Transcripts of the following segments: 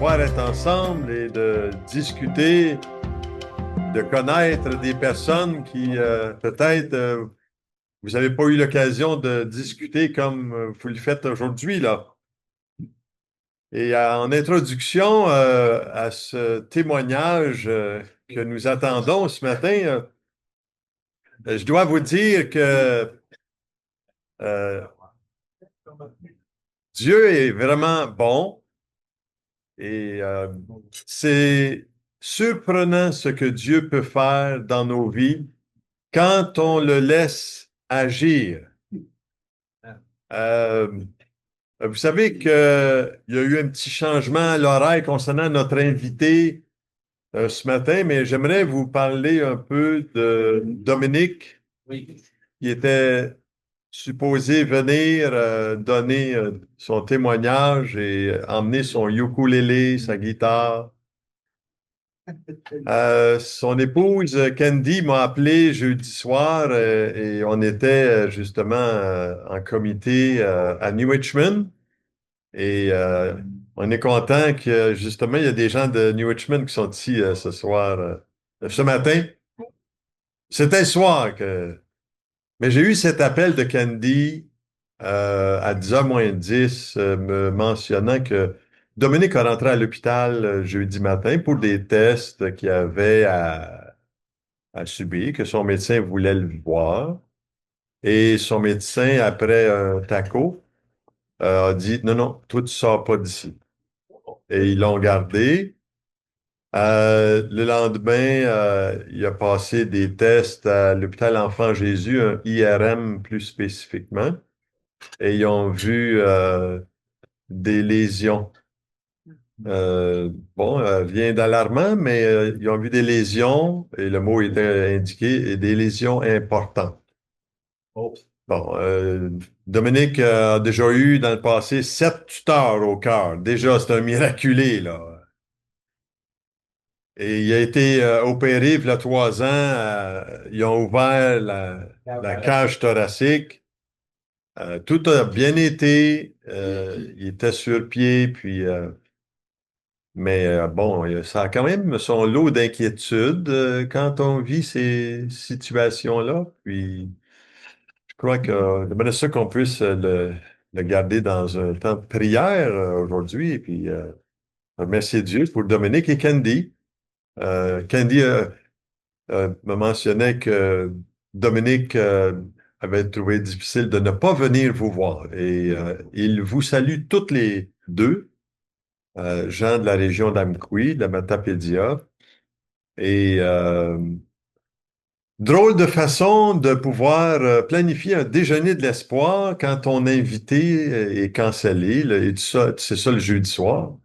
pouvoir être ensemble et de discuter, de connaître des personnes qui peut-être vous n'avez pas eu l'occasion de discuter comme vous le faites aujourd'hui, là. Et en introduction à ce témoignage que nous attendons ce matin, je dois vous dire que euh, Dieu est vraiment bon et c'est surprenant ce que Dieu peut faire dans nos vies quand on le laisse agir. Euh, Vous savez qu'il y a eu un petit changement à l'horaire concernant notre invité ce matin, mais j'aimerais vous parler un peu de Dominique, qui était supposé venir donner son témoignage et emmener son ukulélé, sa guitare. Son épouse Candy m'a appelé jeudi soir et on était justement en comité à New Richmond. Et on est content que justement, il y a des gens de New Richmond qui sont ici ce soir, ce matin. C'était le soir que. Mais j'ai eu cet appel de Candy à 10h moins 10, me mentionnant que Dominique est rentré à l'hôpital jeudi matin pour des tests qu'il avait à subir, que son médecin voulait le voir. Et son médecin, après un taco, a dit, non, non, toi, tu sors pas d'ici. Et ils l'ont gardé. Le lendemain, il a passé des tests à l'hôpital Enfant Jésus, un IRM plus spécifiquement, et ils ont vu des lésions. Bon, rien d'alarmant, mais ils ont vu des lésions, et le mot était indiqué, et des lésions importantes. Bon, Dominique a déjà eu dans le passé 7 tuteurs au cœur. Déjà, c'est un miraculé, là. Et il a été opéré il y a 3 ans. Ils ont ouvert la cage thoracique. Tout a bien été. Il était sur pied, puis mais bon, ça a quand même son lot d'inquiétude quand on vit ces situations-là. Puis je crois que c'est bien sûr qu'on puisse le garder dans un temps de prière aujourd'hui. Et puis remercier Dieu pour Dominique et Candy. Candy me mentionnait que Dominique avait trouvé difficile de ne pas venir vous voir. Et il vous salue toutes les deux, gens de la région d'Amqui, de la Matapédia. Et drôle de façon de pouvoir planifier un déjeuner de l'espoir quand ton invité est cancellé, là, et tout ça, c'est ça le jeudi soir.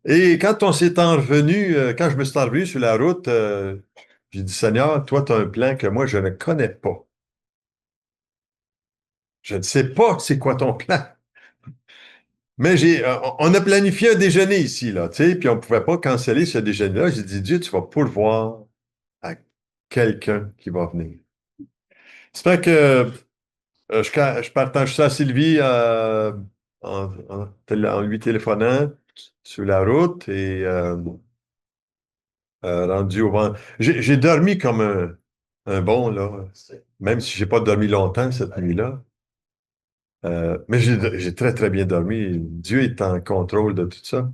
Et quand on s'est en revenu, quand je me suis en revenu sur la route, j'ai dit, Seigneur, toi, tu as un plan que moi, je ne connais pas. Je ne sais pas c'est quoi ton plan. Mais on a planifié un déjeuner ici, là, tu sais, puis on ne pouvait pas canceller ce déjeuner-là. J'ai dit, Dieu, tu vas pourvoir à quelqu'un qui va venir. C'est que je partage ça à Sylvie en lui téléphonant sur la route et rendu au vent. J'ai dormi comme un bon, là, même si j'ai pas dormi longtemps cette nuit-là. Mais j'ai très, très bien dormi. Dieu est en contrôle de tout ça.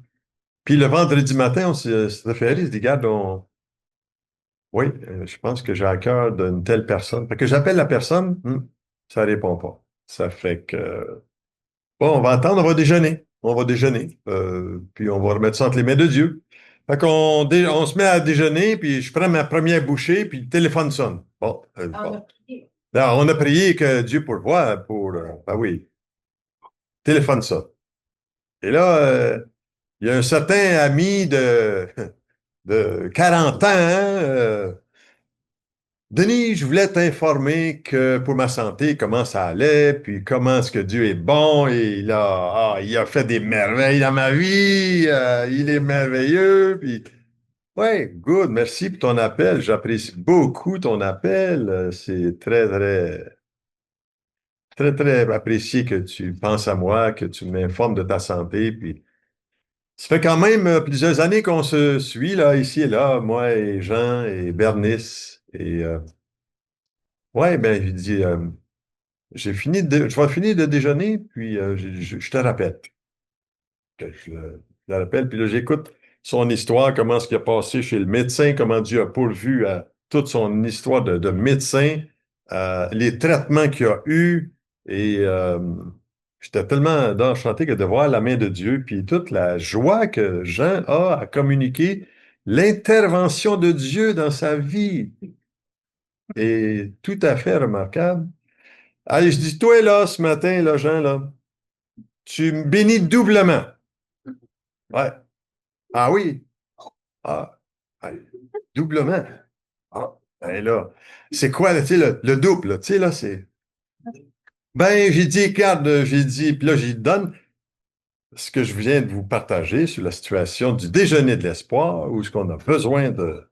Puis le vendredi matin, on s'est référé, il se dit, regarde, oui, je pense que j'ai à cœur d'une telle personne. Fait que j'appelle la personne, ça répond pas. Ça fait que, bon, on va attendre, on va déjeuner. On va déjeuner. Puis on va remettre ça entre les mains de Dieu. Fait on se met à déjeuner, puis je prends ma première bouchée, puis le téléphone sonne. Bon, bon. Alors, on a prié que Dieu pourvoie ben oui, téléphone sonne. Et là, il y a un certain ami de 40 ans, hein, Denis, je voulais t'informer que pour ma santé, comment ça allait, puis comment est-ce que Dieu est bon, et il a fait des merveilles dans ma vie, il est merveilleux, puis ouais, good, merci pour ton appel, j'apprécie beaucoup ton appel, c'est très, très, très, très apprécié que tu penses à moi, que tu m'informes de ta santé, puis Ça fait quand même plusieurs années qu'on se suit, là, ici et là, moi et Jean et Bernice. Et ouais, ben, j'ai dit, je vais finir de déjeuner, puis je te rappelle. Je le rappelle, puis là, j'écoute son histoire, comment ce qui a passé chez le médecin, comment Dieu a pourvu à toute son histoire de médecin, les traitements qu'il a eus, et j'étais tellement enchanté que de voir la main de Dieu, puis toute la joie que Jean a à communiquer l'intervention de Dieu dans sa vie est tout à fait remarquable. Allez, je dis, toi là, ce matin, là, Jean, là, tu me bénis doublement. Ouais. Ah oui. Ah, ah, doublement. Ah, ben là, c'est quoi, là, tu sais, le double, là, tu sais, là, c'est... Ben, j'ai dit, regarde, j'ai dit, puis là, j'y donne ce que je viens de vous partager sur la situation du déjeuner de l'espoir, où est-ce qu'on a besoin d'un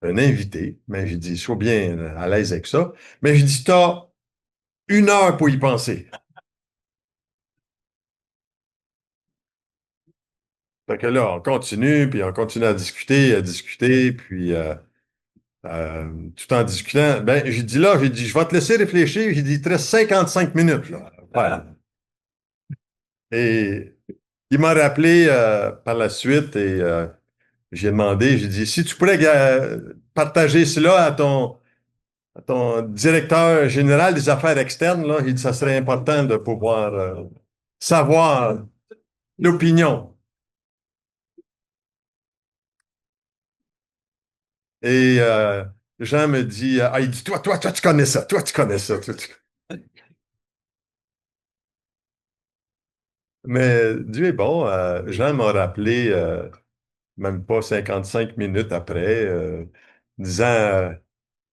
invité. Mais j'ai dit, sois bien à l'aise avec ça. Mais j'ai dit, t'as 1 heure pour y penser. Fait que là, on continue, puis on continue à discuter, puis tout en discutant, ben, j'ai dit, je vais te laisser réfléchir. J'ai dit, il te reste 55 minutes, là. Voilà. Et il m'a rappelé par la suite et j'ai demandé, j'ai dit, si tu pourrais partager cela à ton directeur général des affaires externes, là, il dit, ça serait important de pouvoir savoir l'opinion. Et Jean me dit, ah, il dit, toi, tu connais ça, toi, tu connais ça. Mais Dieu est bon. Jean m'a rappelé, même pas 55 minutes après, disant,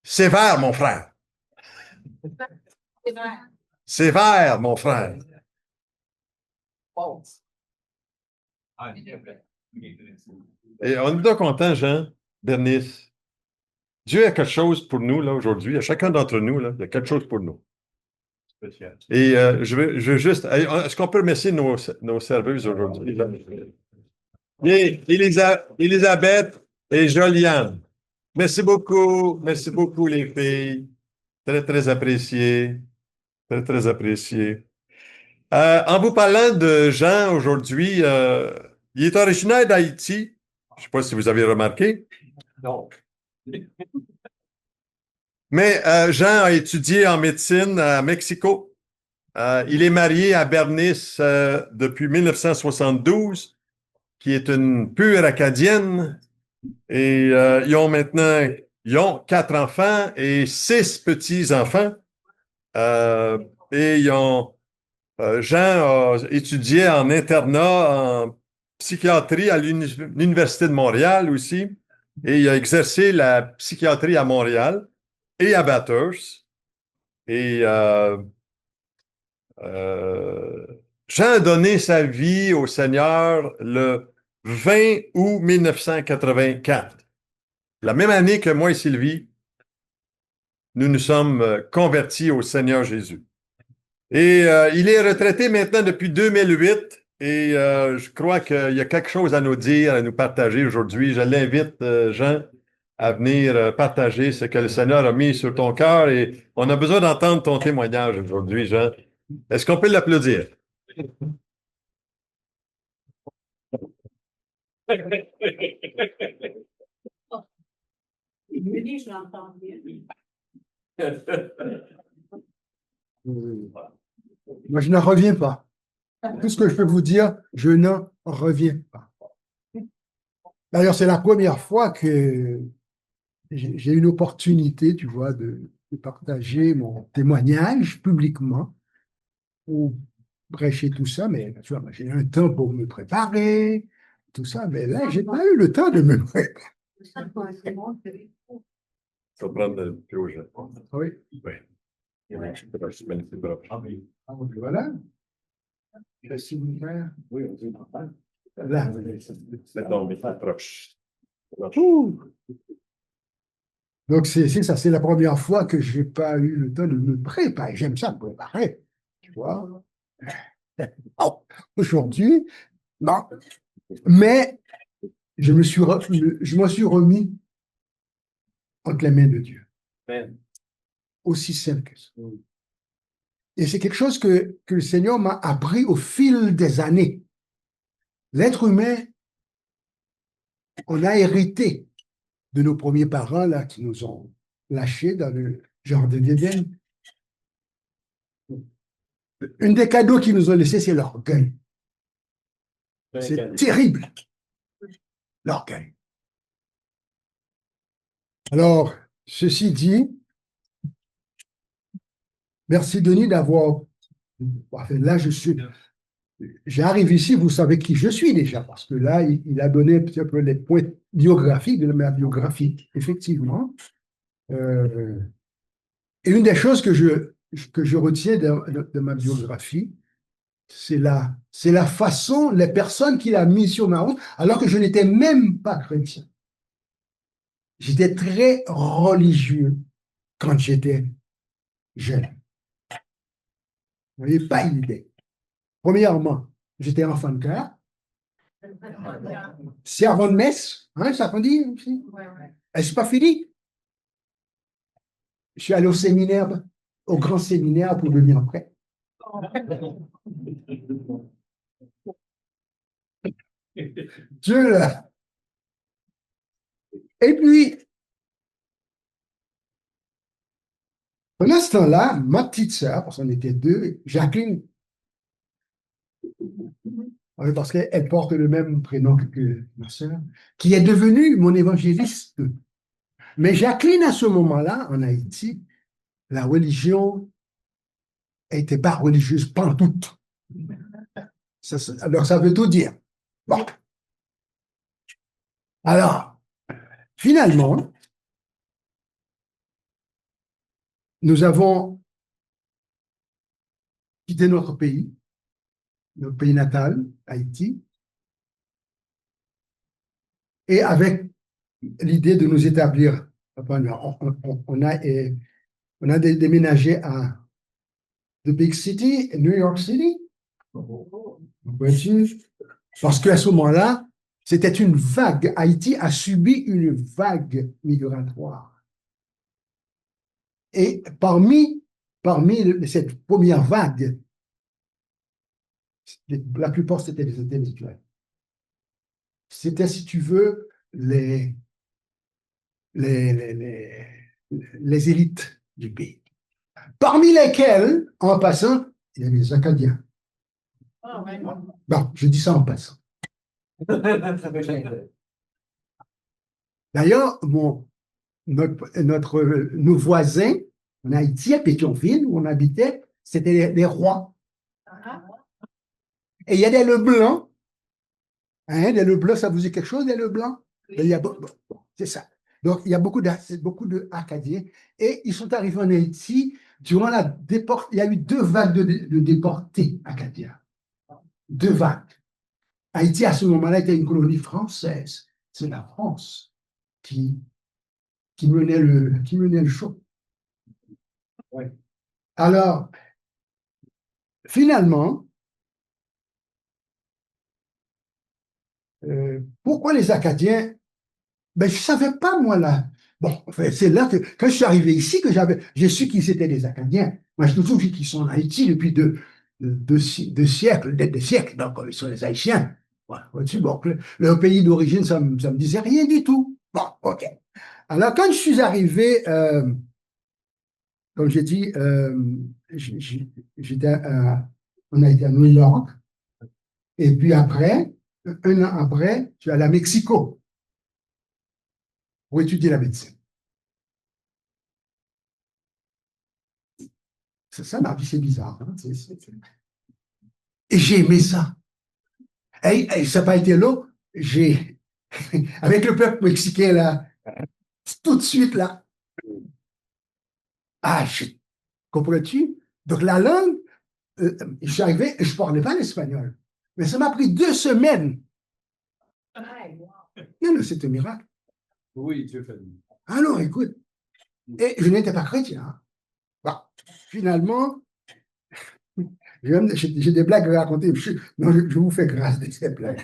sévère, mon frère. Sévère, mon frère. Et on est donc content, Jean, Bernice. Dieu a quelque chose pour nous, là, aujourd'hui. À chacun d'entre nous, là, il y a quelque chose pour nous. Et je veux juste. Est-ce qu'on peut remercier nos serveuses aujourd'hui, là? Et Elisabeth et Joliane. Merci beaucoup, les filles. Très, très apprécié. Très, très apprécié. En vous parlant de Jean aujourd'hui, il est originaire d'Haïti. Je ne sais pas si vous avez remarqué. Non. Mais Jean a étudié en médecine à Mexico. Il est marié à Bernice depuis 1972, qui est une pure Acadienne. Et ils ont 4 enfants et 6 petits-enfants. Et Jean a étudié en internat, en psychiatrie à l'Université de Montréal aussi. Et il a exercé la psychiatrie à Montréal et à Bathurst. Et euh, Jean a donné sa vie au Seigneur le 20 août 1984. La même année que moi et Sylvie, nous nous sommes convertis au Seigneur Jésus. Et il est retraité maintenant depuis 2008 et je crois qu'il y a quelque chose à nous dire, à nous partager aujourd'hui. Je l'invite, Jean, à venir partager ce que le Seigneur a mis sur ton cœur et on a besoin d'entendre ton témoignage aujourd'hui, Jean. Est-ce qu'on peut l'applaudir? Oui, je l'entends bien. Moi, je n'en reviens pas. Tout ce que je peux vous dire, je n'en reviens pas. D'ailleurs, c'est la première fois que j'ai une opportunité, tu vois, de partager mon témoignage publiquement ou prêcher tout ça, mais tu vois, j'ai eu un temps pour me préparer, tout ça, mais là, j'ai pas eu le temps de me préparer. Faut prendre le plus au Jean. Oui. Oui. Voilà. Si vous faire. Oui, là. C'est tombé proche. Ouh. Donc, c'est ça, c'est la première fois que je n'ai pas eu le temps de me préparer. J'aime ça, me préparer. Tu vois? Oh, aujourd'hui, non. Mais je me suis remis entre les mains de Dieu. Amen. Aussi simple que ça. Et c'est quelque chose que le Seigneur m'a appris au fil des années. L'être humain, on a hérité de nos premiers parents là, qui nous ont lâchés dans le jardin d'Éden. Un des cadeaux qu'ils nous ont laissés, c'est l'orgueil. C'est terrible, l'orgueil. Alors, ceci dit, merci Denis d'avoir... Enfin, là, j'arrive ici, vous savez qui je suis déjà, parce que là, il a donné un petit peu les points biographiques de ma biographie, effectivement. Et une des choses que je retiens de ma biographie, c'est la façon, les personnes qu'il a mis sur ma route, alors que je n'étais même pas chrétien. J'étais très religieux quand j'étais jeune. Vous n'avez pas une idée. Premièrement, j'étais enfant de cœur. Servant de messe, hein, ça qu'on dit aussi. Est-ce pas fini? Je suis allé au séminaire, au grand séminaire pour devenir prêtre. Dieu là. Et puis, pendant ce temps-là, ma petite sœur, parce qu'on était deux, Jacqueline, parce qu'elle porte le même prénom que ma sœur, qui est devenue mon évangéliste. Mais Jacqueline, à ce moment-là, en Haïti, la religion n'était pas religieuse pantoute. Alors, ça veut tout dire. Bon. Alors, finalement, nous avons quitté notre pays natal, Haïti, et avec l'idée de nous établir. On a déménagé à The Big City, New York City. Parce qu'à ce moment-là, c'était une vague. Haïti a subi une vague migratoire. Et parmi cette première vague, la plupart c'était des intellectuels. C'était, si tu veux, les élites du pays. Parmi lesquels, en passant, il y avait les Acadiens. Bon, je dis ça en passant. D'ailleurs, nos voisins en Haïti, à Pétionville, où on habitait, c'était les rois. Et il y a des Leblancs. Hein, des Leblancs, ça vous dit quelque chose, des Leblancs? C'est ça. Donc, il y a beaucoup d'Acadiens. Et ils sont arrivés en Haïti durant il y a eu 2 vagues de déportés acadiens. 2 vagues. Haïti, à ce moment-là, était une colonie française. C'est la France qui menait le show. Ouais. Alors, finalement, pourquoi les Acadiens? Ben, je ne savais pas, moi, là. Bon, enfin, c'est là que, quand je suis arrivé ici, que j'ai su qu'ils étaient des Acadiens. Moi, je trouve qu'ils sont en Haïti depuis deux siècles, des siècles, donc ils sont des Haïtiens. Voilà. Bon, leur pays d'origine, ça me disait rien du tout. Bon, OK. Alors, quand je suis arrivé, comme j'ai dit, on a été à New York, et puis après, 1 an après, je suis allé à Mexico pour étudier la médecine. C'est ça, la vie, c'est bizarre. Hein? Et j'ai aimé ça. Et ça n'a pas été long. Avec le peuple mexicain, là, tout de suite, là, comprends-tu? Donc, la langue, je suis arrivé et je ne parlais pas l'espagnol. Mais ça m'a pris 2 semaines. Non, c'est un miracle. Oui, Dieu fait. Alors, écoute, et je n'étais pas chrétien. Hein. Bon, finalement, J'ai des blagues à raconter. Non, je vous fais grâce de ces blagues.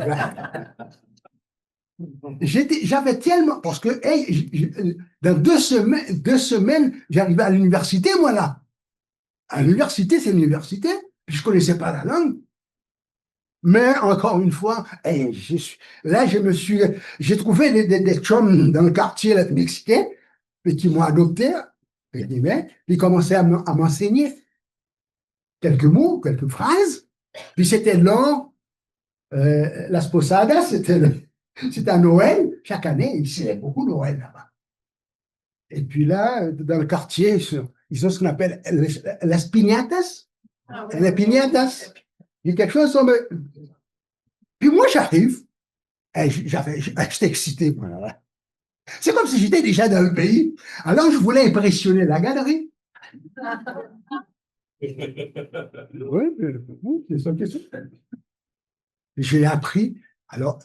J'avais tellement, parce que hey, dans 2 semaines, j'arrivais à l'université, moi là. À l'université, c'est l'université, puis je connaissais pas la langue. Mais encore une fois, hey, là, j'ai trouvé des chums dans le quartier là, mexicain, puis qui m'ont adopté, puis ils commençaient à m'enseigner quelques mots, quelques phrases. Puis c'était long, Las Posadas, c'était à Noël. Chaque année, il y avait beaucoup Noël là-bas. Et puis là, dans le quartier, ils ont ce qu'on appelle las piñatas. Les piñatas. Il y a quelque chose sur me... Puis moi, j'arrive. J'étais excité. Voilà. C'est comme si j'étais déjà dans le pays. Alors, je voulais impressionner la galerie. Oui, c'est ça que c'est. J'ai appris. Alors,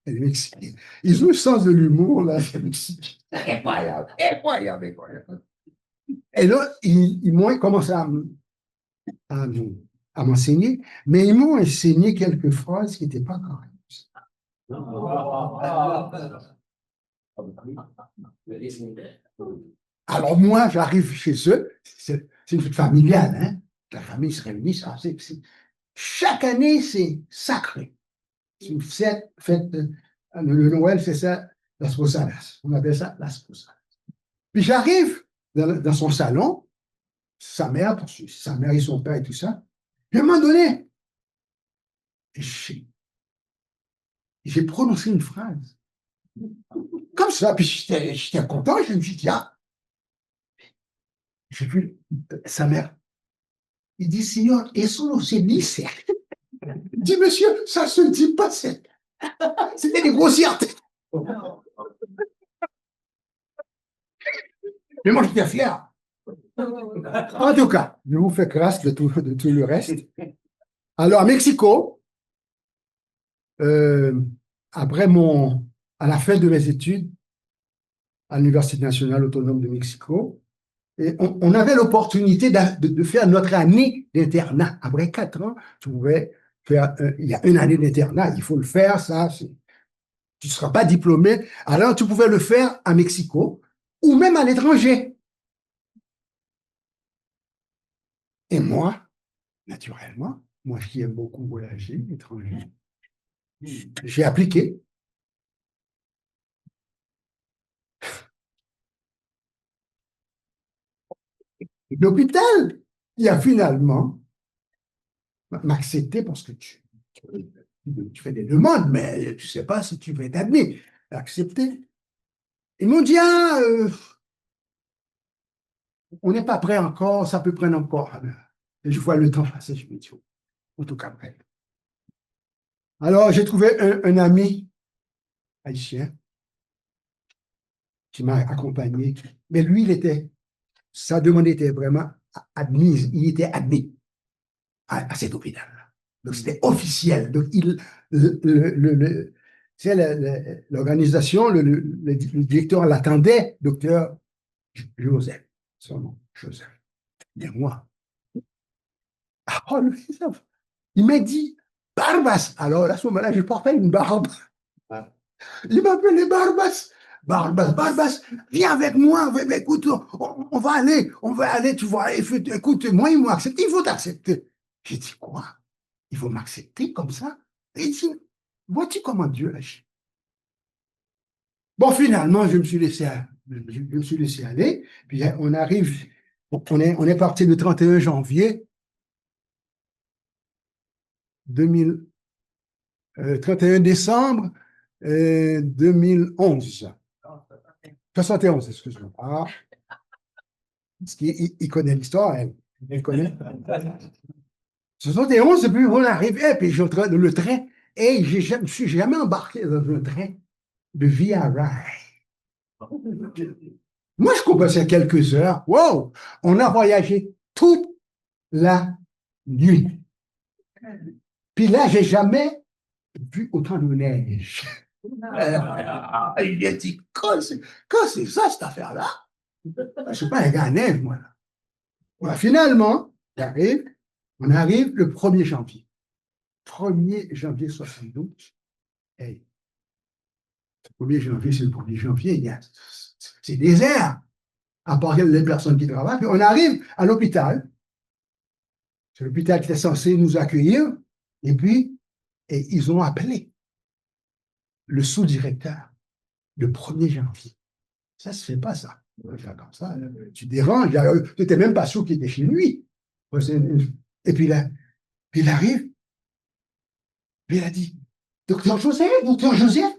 les Mexicains, ils ont le sens de l'humour, là, les Mexicains. Incroyable, incroyable, incroyable. Et là, ils m'ont commencé à, à m'enseigner, mais ils m'ont enseigné quelques phrases qui n'étaient pas correctes. Alors moi, j'arrive chez eux, c'est une fête familiale, hein? La famille se réunit, ça, chaque année, c'est sacré. C'est une fête, le Noël, c'est ça, las Posadas. On appelle ça las Posadas. Puis j'arrive dans son salon, sa mère et son père et tout ça. Et à un moment donné, j'ai prononcé une phrase. Comme ça, puis j'étais content, je me suis dit, ah, j'ai vu sa mère. Il dit, Seigneur, eso no se dice. Il dit, monsieur, ça se dit pas, c'était des grossièretés. Mais moi, j'étais fier. En tout cas, je vous fais grâce de tout le reste. Alors, à Mexico, après à la fin de mes études à l'Université nationale autonome de Mexico, et on avait l'opportunité de faire notre année d'internat. Après 4 ans, tu pouvais faire, il y a une année d'internat, il faut le faire, ça, tu ne seras pas diplômé. Alors, tu pouvais le faire à Mexico ou même à l'étranger. Et moi, naturellement, moi qui aime beaucoup voyager, l'étranger, j'ai appliqué. L'hôpital, il a finalement m'accepté parce que tu fais des demandes, mais tu ne sais pas si tu vas être admis. Accepté. Ils m'ont dit, ah, on n'est pas prêt encore, ça peut prendre encore. Et je vois le temps passer, je me dis, en tout cas, prêt. Alors, j'ai trouvé un ami haïtien qui m'a accompagné, mais lui, sa demande était vraiment admise, il était admis à cet hôpital. Donc, c'était officiel. Donc, l'organisation, le directeur l'attendait, docteur Joseph, son nom, Joseph. Bien moi. Ah, lui, il m'a dit, Barbas. Alors, à ce moment-là, je portais une barbe. Il m'appelait Barbas. Barbas, viens avec moi. Écoute, on va aller, tu vois. Écoute, moi, ils m'ont accepté, il faut t'accepter. J'ai dit, quoi? Il faut m'accepter comme ça? Et il dit, vois-tu comment Dieu agit? Bon, finalement, je me suis laissé aller. Puis on est parti le 31 janvier 31 décembre 2011. 71, excuse-moi. Ah, parce qu'il connaît l'histoire, elle connaît. 71, et puis on arrivait, puis le train, et je ne me suis jamais embarqué dans un train de Via Rail. Moi, je commençais quelques heures. Wow! On a voyagé toute la nuit. Puis là, j'ai jamais vu autant de neige. Il a dit, quand c'est ça, cette affaire-là? Je ne suis pas un gars à neige, moi. Là. Voilà, finalement, j'arrive, On arrive le 1er janvier. 1er janvier 72. Hey, le 1er janvier, c'est le 1er janvier. C'est désert, à part les personnes qui travaillent. Puis on arrive à l'hôpital. C'est l'hôpital qui était censé nous accueillir. Et puis, ils ont appelé le sous-directeur le 1er janvier. Ça ne se fait pas, ça. On va faire comme ça. Tu déranges. Tu n'étais même pas sûr qu'il était chez lui. Et puis là, il arrive. Puis il a dit, docteur Joseph, docteur Joseph.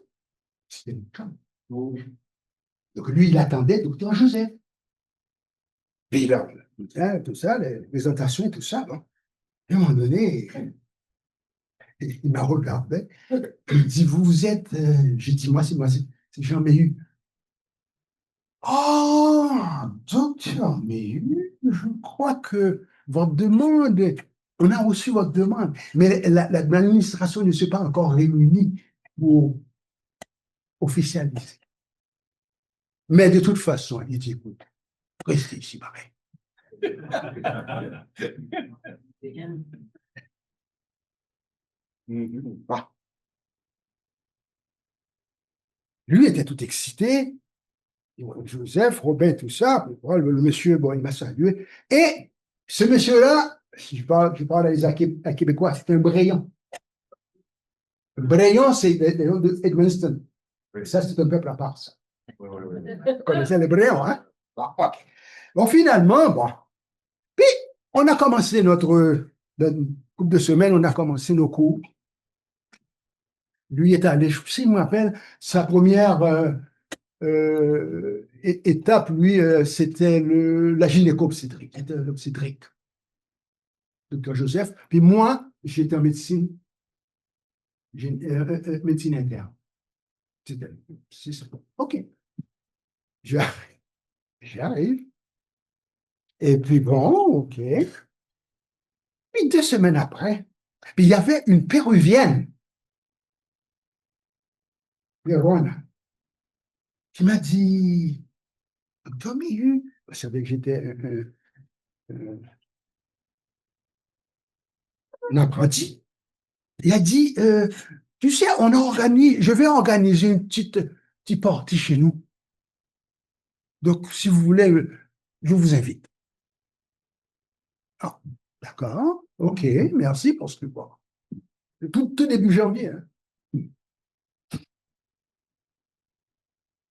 C'était une femme. Donc lui, il attendait docteur Joseph. Puis il a tout ça, les présentations, tout ça. Bon. Et à un moment donné, il m'a regardé. Il dit, vous êtes. J'ai dit, moi, c'est Jean Méhu. Oh, docteur Méhu, je crois que votre demande, on a reçu votre demande, mais l'administration ne s'est pas encore réunie pour officialiser. Mais de toute façon, il dit, écoute, restez ici, pareil. Ah. Lui était tout excité. Joseph, Robin, tout ça. Le monsieur, bon, il m'a salué. Et ce monsieur-là, si je parle à Québécois, c'est un Braillon. Braillon, c'est de Edmundston. Ça, c'est un peuple à part, ça. Vous connaissez les Brayons, hein? Bon, okay. Bon, finalement, bon. Puis, on a commencé notre couple de semaines, on a commencé nos cours. Lui est allé, s'il me rappelle, sa première étape, lui, c'était la gynéco-obstétrique, l'obstétrique. Docteur Joseph. Puis moi, j'étais en médecine, médecine interne. C'est ça. OK. J'arrive. Et puis bon, OK. Puis 2 semaines après, puis il y avait une péruvienne, Verona, qui m'a dit, docteur Méhu, vous savez que j'étais un apprenti. Il a dit, tu sais, je vais organiser une petite partie chez nous. Donc, si vous voulez, je vous invite. Ah, d'accord, OK, merci pour ce report. Tout début janvier. Hein.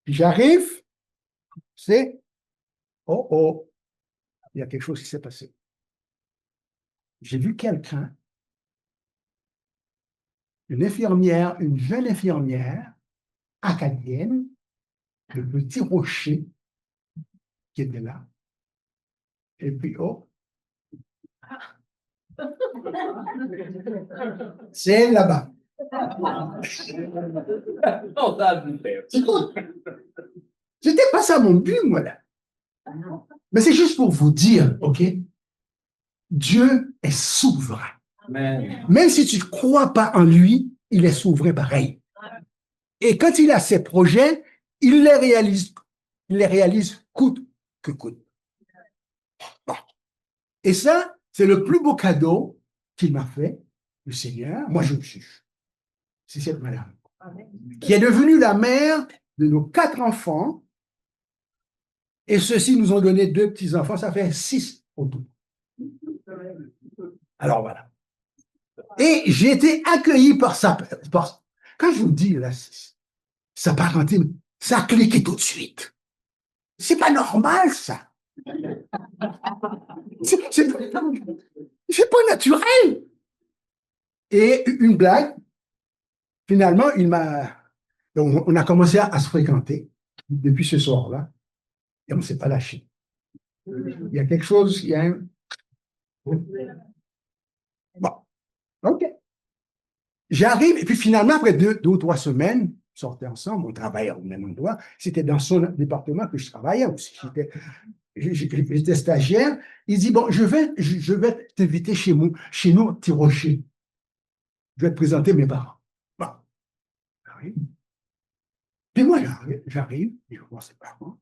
Puis j'arrive, c'est, oh, il y a quelque chose qui s'est passé. J'ai vu quelqu'un, une infirmière, une jeune infirmière acadienne, de Petit Rocher, qui était là. Et puis, c'est elle là-bas. C'était pas ça mon but, moi, là. Mais c'est juste pour vous dire, OK? Dieu est souverain. Amen. Même si tu ne crois pas en lui, il est souverain pareil. Et quand il a ses projets, il les réalise coûte que coûte. Bon. Et ça, c'est le plus beau cadeau qu'il m'a fait, le Seigneur. Moi, je le juge. C'est cette madame qui est devenue la mère de nos 4 enfants. Et ceux-ci nous ont donné 2 petits-enfants. Ça fait 6 au tout. Alors, voilà. Et j'ai été accueilli par ça. Quand je vous dis, là, sa parenté, ça a cliqué tout de suite. C'est pas normal, ça. C'est pas naturel. Et une blague, finalement, donc, on a commencé à se fréquenter depuis ce soir-là, et on ne s'est pas lâché. Il y a quelque chose, il y a un... Bon, OK. J'arrive, et puis finalement, après 2 ou 3 semaines, on sortait ensemble, on travaillait au même endroit. C'était dans son département que je travaillais aussi. J'étais stagiaire. Il dit, bon, je vais t'inviter chez nous, Petit Rocher. Je vais te présenter mes parents. Bon, j'arrive. Puis moi, j'arrive, et je vois ses parents.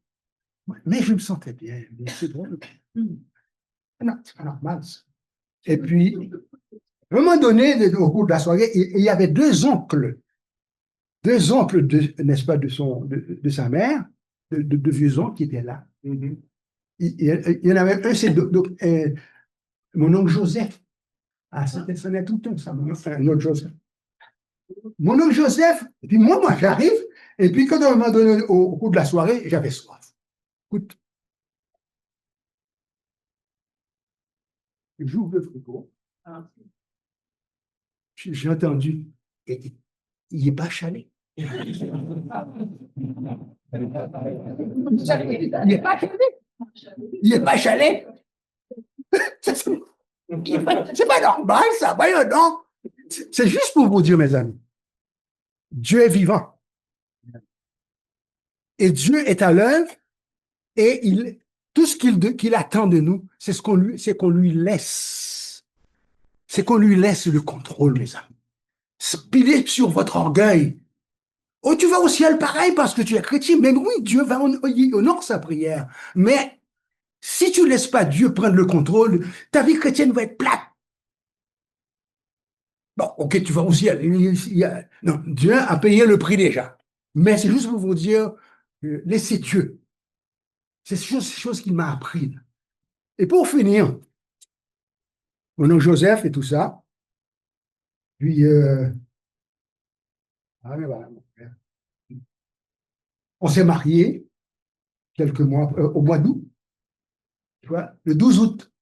Mais je me sentais bien, c'est drôle. Non, c'est pas normal, ça. Et puis, à un moment donné, au cours de la soirée, il y avait deux oncles, n'est-ce pas, de sa mère, de vieux oncles qui étaient là. Il y en avait un, c'est mon oncle Joseph. Ah, ça n'est tout un, ça, un autre Joseph. Mon oncle Joseph, et puis moi, j'arrive, et puis quand à un moment donné, au cours de la soirée, j'avais soif. Écoute, j'ouvre le frigo, j'ai entendu, et il n'est pas chalé. Il n'est pas chalé. Il n'est pas chalé. C'est pas normal, ça. Voyons donc. C'est juste pour vous dire, mes amis, Dieu est vivant. Et Dieu est à l'œuvre et tout ce qu'il attend de nous, c'est qu'on lui laisse. C'est qu'on lui laisse le contrôle, mes amis. Pilez sur votre orgueil. Oh, tu vas au ciel pareil parce que tu es chrétien. Mais oui, Dieu va honorer sa prière. Mais si tu ne laisses pas Dieu prendre le contrôle, ta vie chrétienne va être plate. Bon, ok, tu vas au ciel. Non, Dieu a payé le prix déjà. Mais c'est juste pour vous dire, laissez Dieu. C'est chose qu'il m'a appris. Et pour finir, mon nom Joseph et tout ça, puis, voilà, on s'est mariés quelques mois, au mois d'août, tu vois, le 12 août.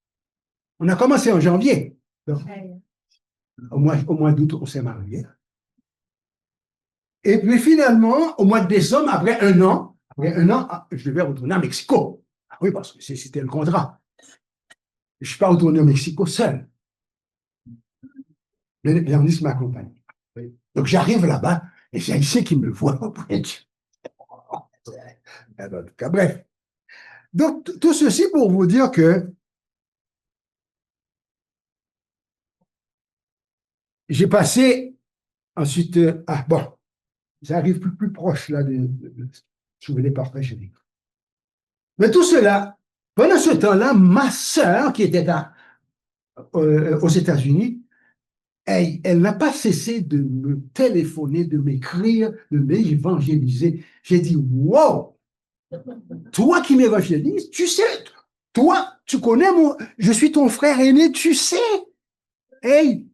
On a commencé en janvier. Donc, au mois d'août, on s'est mariés. Et puis finalement, au mois de décembre, après un an, je devais retourner à Mexico. Ah oui, parce que c'était le contrat. Je ne suis pas retourné au Mexico seul. L'organisme m'accompagne. Donc j'arrive là-bas et c'est ici qui me voit. En tout cas, bref. Donc tout ceci pour vous dire que j'ai passé ensuite, bon, j'arrive plus proche là de souvenir parfait chez lui. Mais tout cela, pendant ce temps-là, ma sœur qui était aux États-Unis, elle n'a pas cessé de me téléphoner, de m'écrire, de m'évangéliser. J'ai dit, wow, toi qui m'évangélises, tu sais, toi, tu connais je suis ton frère aîné, tu sais. Hey,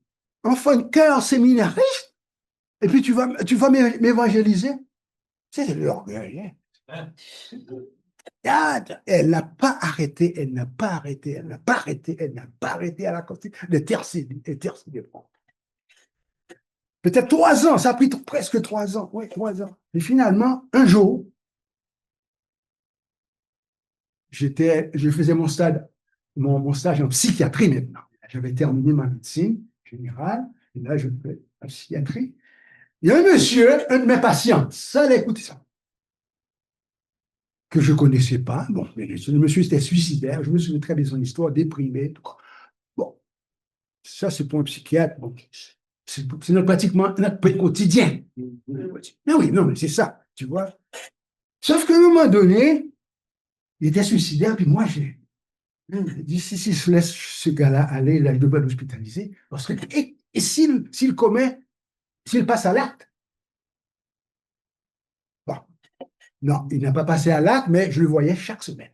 enfant de cœur séminariste, et puis tu vas m'évangéliser. C'est de l'orgueil. Hein? Elle n'a pas arrêté, elle n'a pas arrêté, elle n'a pas arrêté, elle n'a pas arrêté à la continuer de tercéder. Peut-être 3 ans, ça a pris presque 3 ans. Oui, 3 ans. Et finalement, un jour, je faisais mon stage en psychiatrie maintenant. J'avais terminé ma médecine générale, et là, je fais la psychiatrie. Il y a un monsieur, un de mes patients, ça, allez écouter ça, que je ne connaissais pas. Bon, le monsieur était suicidaire, je me souviens très bien de son histoire, déprimé. Bon, ça, c'est pour un psychiatre. Bon, c'est pratiquement notre quotidien. Mais oui, non, mais c'est ça, tu vois. Sauf qu'à un moment donné, il était suicidaire, puis moi, j'ai dit, si je laisse ce gars-là aller, là, je devrais l'hospitaliser. Parce que, et s'il passe à l'acte? Bon, non, il n'a pas passé à l'acte, mais je le voyais chaque semaine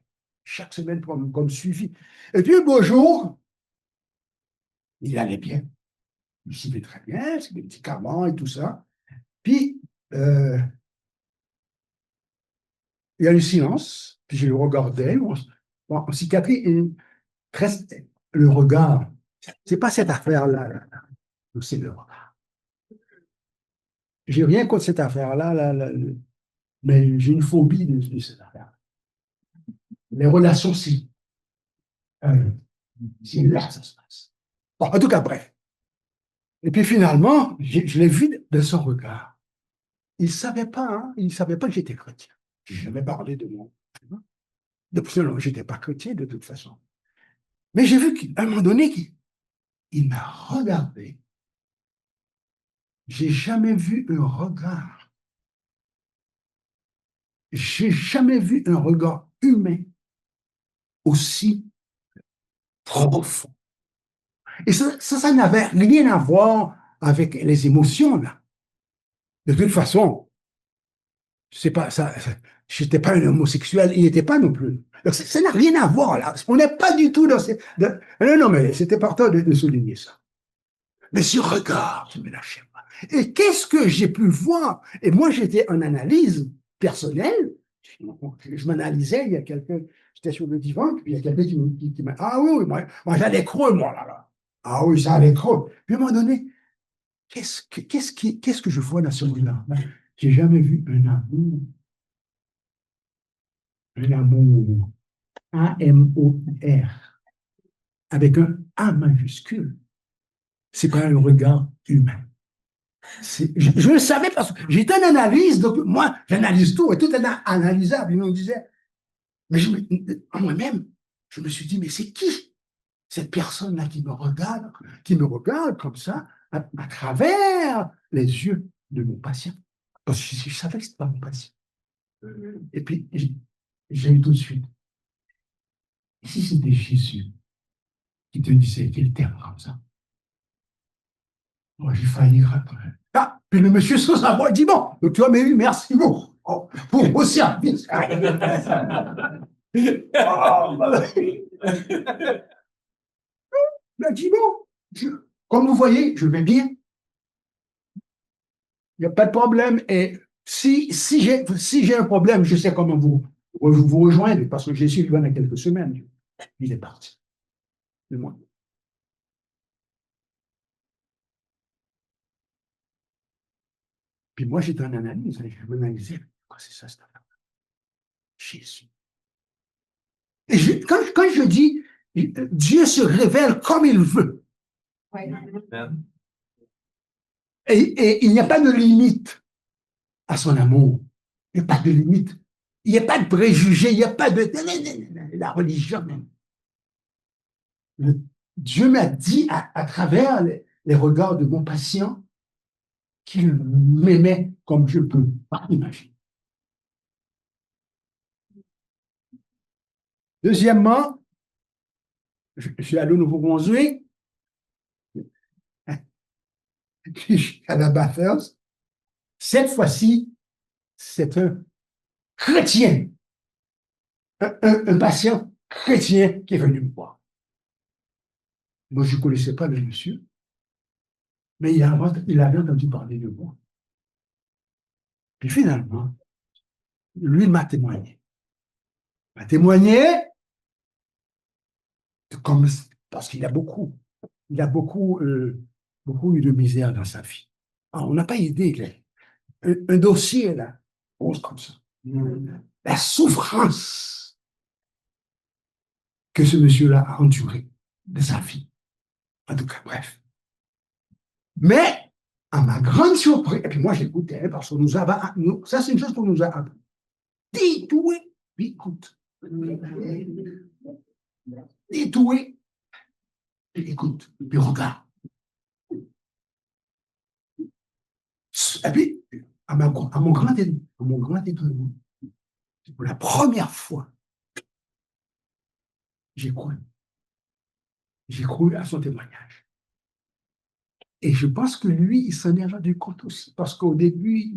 comme suivi. Et puis, un beau jour, il allait bien. Il suivait très bien, ses médicaments et tout ça. Puis, il y a eu silence, puis je le regardais. En psychiatrie, le regard, c'est pas cette affaire-là, c'est le regard. J'ai rien contre cette affaire-là, mais j'ai une phobie de cette affaire. Les relations, c'est là que ça se passe. Bon, en tout cas, bref. Et puis finalement, je l'ai vu de son regard. Il ne savait pas, hein, il savait pas que j'étais chrétien. J'avais parlé de moi. Donc, je n'étais pas chrétien de toute façon. Mais j'ai vu qu'à un moment donné, il m'a regardé. J'ai jamais vu un regard. J'ai jamais vu un regard humain aussi profond. Et ça n'avait rien à voir avec les émotions, là. De toute façon, c'est pas ça, je n'étais pas un homosexuel, il n'était pas non plus. Donc, ça n'a rien à voir, là. On n'est pas du tout dans ces. Non, non, mais c'était important de souligner ça. Mais ce regard, tu me lâchais pas. Et qu'est-ce que j'ai pu voir? Et moi, j'étais en analyse personnelle. Je m'analysais, il y a quelqu'un, j'étais sur le divan, puis il y a quelqu'un qui m'a. Ah oui, oui, moi j'allais creux, moi, là. Ah oui, ça allait creux. Puis à un moment donné, qu'est-ce que je vois dans celui-là? J'ai jamais vu un amour, A-M-O-R, avec un A majuscule. C'est pas un regard humain. Je le savais parce que j'étais en analyse, donc moi, j'analyse tout, et tout est analysable. Il me disait, mais moi-même, je me suis dit, mais c'est qui cette personne-là qui me regarde comme ça, à travers les yeux de mon patient? Parce que je savais que ce n'était pas mon patient. Et puis, j'ai eu tout de suite, et si c'était Jésus qui te disait qu'il t'aime comme ça? Moi, j'ai failli répondre. Ah, puis le monsieur sans savoir, il dit, bon, donc tu vois, mais oui, merci beaucoup pour vos services. Il m'a dit, bon, comme vous voyez, je vais bien. Il n'y a pas de problème. Et si j'ai un problème, je sais comment vous rejoindre, parce que Jésus lui dans quelques semaines. Il est parti. De moi. Puis moi, j'étais en analyse. Je m'analysais. Quoi, c'est ça, cette affaire? Jésus. Et quand je dis Dieu se révèle comme il veut, et il n'y a pas de limite à son amour. Il n'y a pas de limite. Il n'y a pas de préjugés. Il n'y a pas de. La religion même. Dieu m'a dit à travers les regards de mon patient qu'il m'aimait comme je ne peux pas imaginer. Deuxièmement, je suis allé au Nouveau-Brunswick, puis je suis à la Bathurst. Cette fois-ci, c'est un chrétien, un patient chrétien qui est venu me voir. Moi, je ne connaissais pas le monsieur, mais il avait entendu parler de moi. Puis finalement, lui m'a témoigné. Il m'a témoigné comme, parce qu'il a beaucoup eu de misère dans sa vie. Alors, on n'a pas idée, un dossier là, pose comme ça. La souffrance que ce monsieur-là a endurée de sa vie. En tout cas, bref. Mais, à ma grande surprise, et puis moi j'écoutais, parce que ça c'est une chose qu'on nous a appris. Détoué, puis écoute. Détoué, puis écoute, puis regarde. Et puis, à mon grand étonnement, pour la première fois, j'ai cru. J'ai cru à son témoignage. Et je pense que lui, il s'en est rendu compte aussi, parce qu'au début,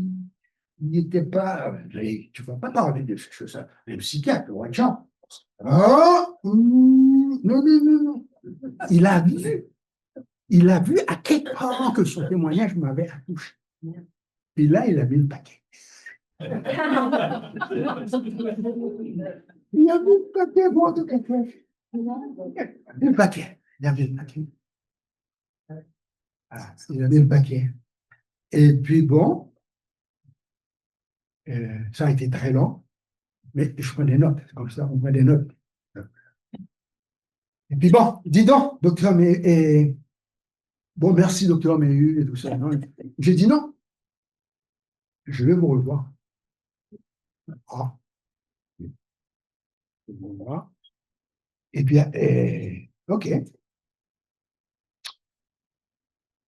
il n'était pas. Tu ne vas pas parler de ces choses-là. Les psychiatres, ou un genre. Ah, non, non, non, non. Il a vu à quel point que son témoignage m'avait touché. Et là, il a mis le paquet. Il a mis le paquet, moi, de quelque chose. Le paquet. Il a mis le paquet. Ah, il a mis le paquet. Et puis, bon, ça a été très long, mais je prends des notes. Comme ça, on prend des notes. Et puis, bon, dis donc, docteur, bon, merci, docteur Méhu, et tout ça. J'ai dit non, je vais vous revoir. Ah, voilà. Et puis, OK.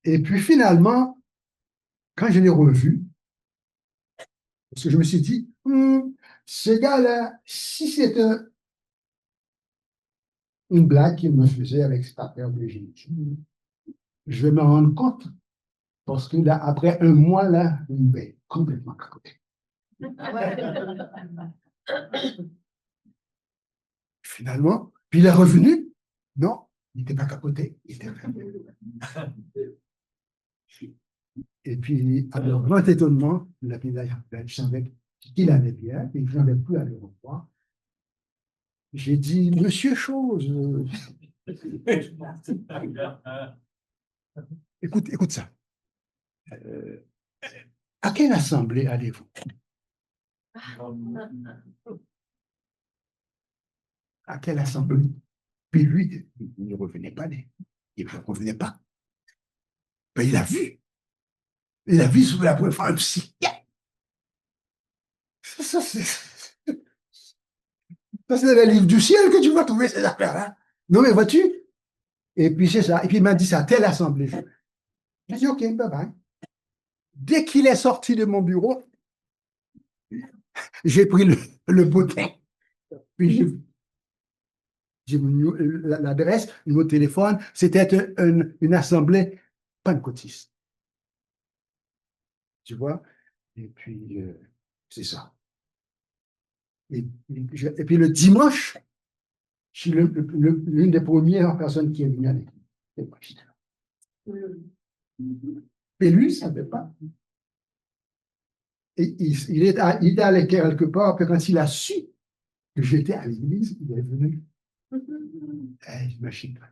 Et puis, finalement, quand je l'ai revu, parce que je me suis dit, ce gars-là, si c'est une blague qu'il me faisait avec cet affaire de Jésus. Je vais me rendre compte, parce que là, après un mois, là, il est complètement capoté. Finalement, puis il est revenu. Non, il n'était pas capoté. Il était et puis, à leur grand étonnement, la je savais qu'il allait bien et que je n'avais plus à le revoir. J'ai dit, Monsieur Chose, écoute ça. À quelle assemblée allez-vous? À quelle assemblée? Puis lui, il ne revenait pas. Il ne revenait pas. Mais il a vu. Il a vu sous la première fois un psychiatre. Ça, c'est dans les livres du ciel que tu vas trouver ces affaires-là. Non, mais vois-tu? Et puis c'est ça. Et puis il m'a dit ça, telle assemblée. J'ai dit, OK, bye bye. Dès qu'il est sorti de mon bureau, j'ai pris le bouquin. Puis j'ai mis l'adresse, le numéro de téléphone. C'était une assemblée pentecôtiste. Tu vois? Et puis, c'est ça. Et puis le dimanche, je suis l'une des premières personnes qui est venue à l'église. Et lui, il ne savait pas. Et il était allé quelque part, puis quand il a su que j'étais à l'église, il est venu. J'imagine pas.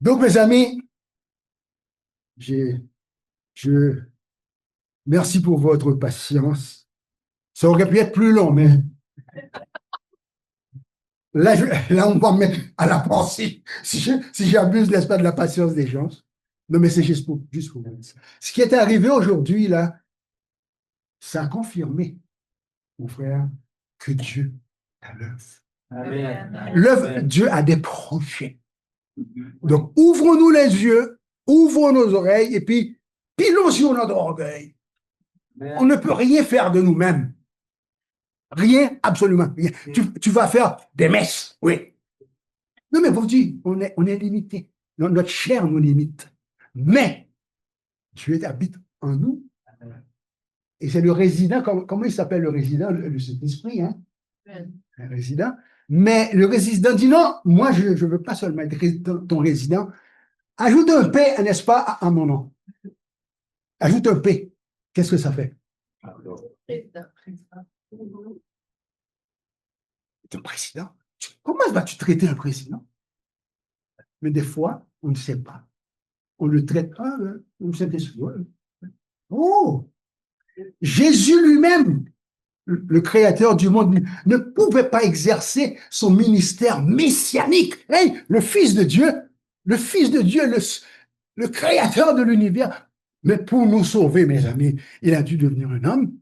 Donc, mes amis, merci pour votre patience. Ça aurait pu être plus long, mais là on va me mettre à la pensée. Si j'abuse, n'est-ce pas, de la patience des gens. Non, mais c'est juste pour vous. Ce qui est arrivé aujourd'hui, là, ça a confirmé, mon frère, que Dieu a l'œuvre. L'œuvre, Dieu a des projets. Donc, ouvrons-nous les yeux, ouvrons nos oreilles, et puis pilons sur notre orgueil. On ne peut rien faire de nous-mêmes. Rien, absolument rien. Tu vas faire des messes, oui. Non, mais vous dites, on est limité. Notre chair nous limite. Mais Dieu habite en nous. Et c'est le résident, comment il s'appelle le résident? Le Saint-Esprit, hein? Le résident. Mais le résident dit non, moi je ne veux pas seulement être ton résident. Ajoute un P, n'est-ce pas, à mon nom. Ajoute un P. Qu'est-ce que ça fait? Un président. Comment vas-tu traiter un président? Mais des fois, on ne sait pas. On le traite pas, on Saint-Esprit. Oh! Jésus lui-même, le créateur du monde, ne pouvait pas exercer son ministère messianique. Hey, le Fils de Dieu, le créateur de l'univers. Mais pour nous sauver, mes amis, il a dû devenir un homme.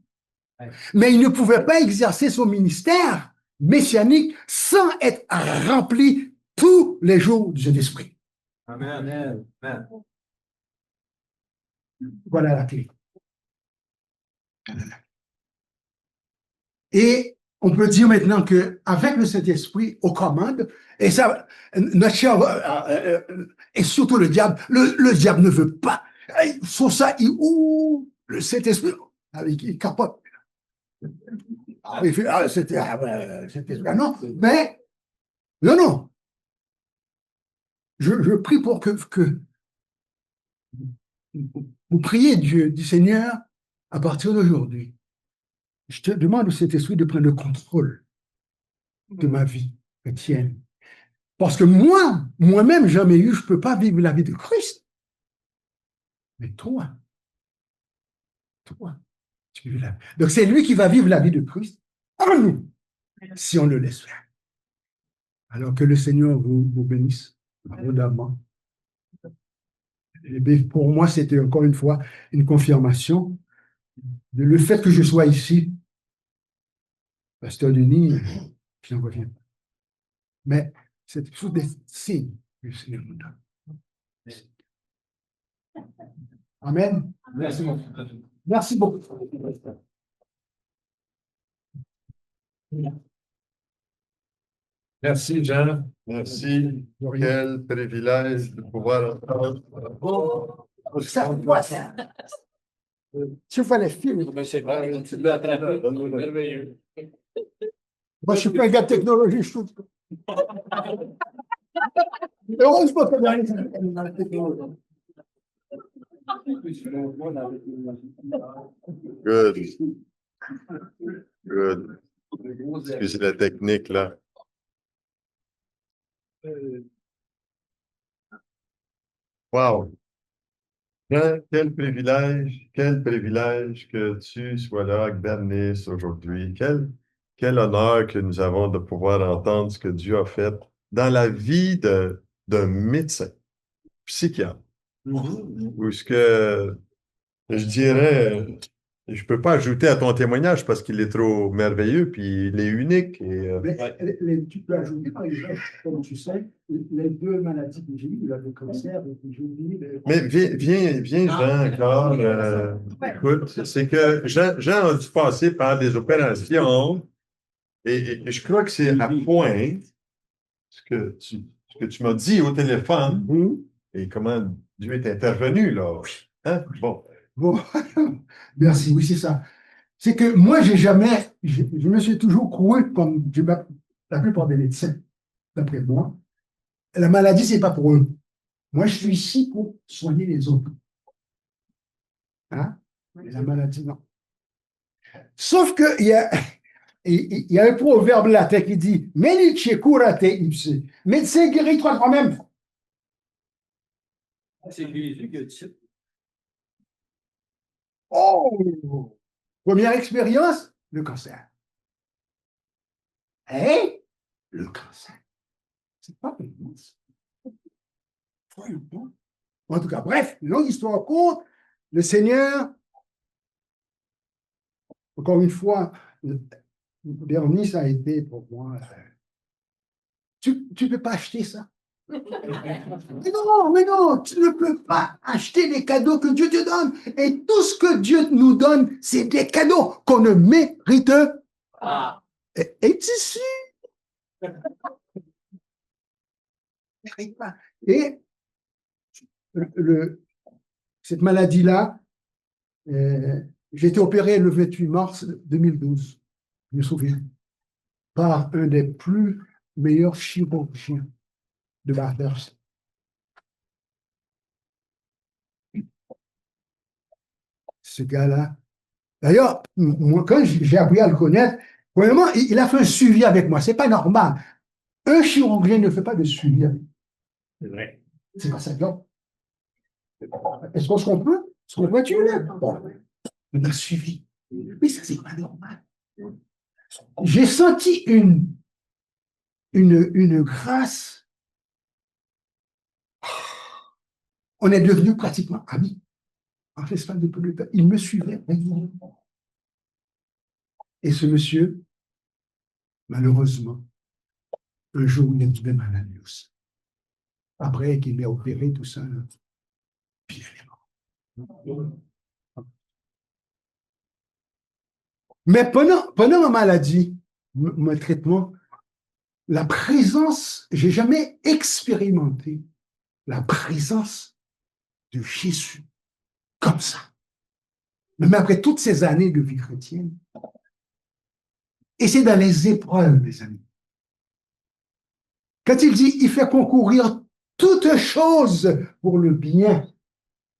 Mais il ne pouvait pas exercer son ministère messianique sans être rempli tous les jours du Saint-Esprit. Amen. Voilà la clé. Et on peut dire maintenant qu'avec le Saint-Esprit aux commandes, et ça, notre chair, et surtout le diable, le diable ne veut pas. Sur ça, le Saint-Esprit, il capote. Il fait, Saint-Esprit, non, mais, non. Je prie pour que vous priez Dieu, du Seigneur, à partir d'aujourd'hui. Je te demande au Saint-Esprit de prendre le contrôle de ma vie chrétienne. Parce que moi-même, jamais je ne peux pas vivre la vie de Christ. Mais toi, tu vis la vie. Donc c'est lui qui va vivre la vie de Christ en nous, si on le laisse faire. Alors que le Seigneur vous bénisse abondamment. Et pour moi, c'était encore une fois une confirmation de le fait que je sois ici. Pasteur Denis, je n'en reviens pas. Mais c'est sous des signes que le Seigneur nous donne. Amen. Merci beaucoup. Merci beaucoup. Merci, Jean. Merci. De rien. Quel privilège de pouvoir entendre. Ça, quoi, ça? Tu vois les films. Mais c'est vrai, tu l'as attrapé. Merveilleux. Moi, je suis pas un gars de technologie, je trouve. Heureusement que dans la technologie. Good. Good. Excusez la technique, là. Wow. Jean, quel privilège que tu sois là avec Bernice aujourd'hui. Quel honneur que nous avons de pouvoir entendre ce que Dieu a fait dans la vie d'un médecin, psychiatre. Ou ce que je dirais, je ne peux pas ajouter à ton témoignage parce qu'il est trop merveilleux, puis il est unique. Mais, tu peux ajouter, par exemple, comme tu sais, les deux maladies que j'ai eues, le cancer et puis j'ai oublié Mais viens, Jean, encore. Écoute, c'est que Jean a dû passer par des opérations et je crois que c'est à point ce que tu m'as dit au téléphone et comment Dieu est intervenu, là. Hein? Bon. Bon, merci, oui, c'est ça. C'est que moi, je me suis toujours croué comme la plupart des médecins, d'après moi. La maladie, c'est pas pour eux. Moi, je suis ici pour soigner les autres. Hein? La maladie, non. Sauf il y a un proverbe latin qui dit Medice curate ipse. Médecin guéris-toi toi-même. C'est Jésus qui a dit ça. Oh! Première expérience, le cancer. Hein? Le cancer. C'est pas immense. En tout cas, bref, longue histoire courte, le Seigneur, encore une fois, Bernice a été pour moi. Tu ne peux pas acheter ça. Mais non, tu ne peux pas acheter les cadeaux que Dieu te donne. Et tout ce que Dieu nous donne, c'est des cadeaux qu'on ne mérite pas. Et tu sais, et cette maladie-là, j'ai été opéré le 28 mars 2012, je me souviens, par un des plus meilleurs chirurgiens de Bathurst. Ce gars-là. D'ailleurs, moi, quand j'ai appris à le connaître, premièrement, il a fait un suivi avec moi. C'est pas normal. Un chirurgien ne fait pas de suivi avec moi. C'est vrai. C'est pas ça, non. Est-ce qu'on se comprend? Ce qu'on voit, tu l'as. Bon, on a suivi. Mais ça, c'est pas normal. J'ai senti une grâce. On est devenus pratiquement amis. En l'espace de peu de temps, il me suivait régulièrement. Et ce monsieur, malheureusement, un jour, il est tombé malade lui aussi. Après qu'il m'ait opéré, tout ça, puis il est mort. Mais pendant ma maladie, mon traitement, la présence, j'ai jamais expérimenté la présence de Jésus comme ça. Même après toutes ces années de vie chrétienne. Et c'est dans les épreuves, mes amis. Quand il dit, il fait concourir toutes choses pour le bien,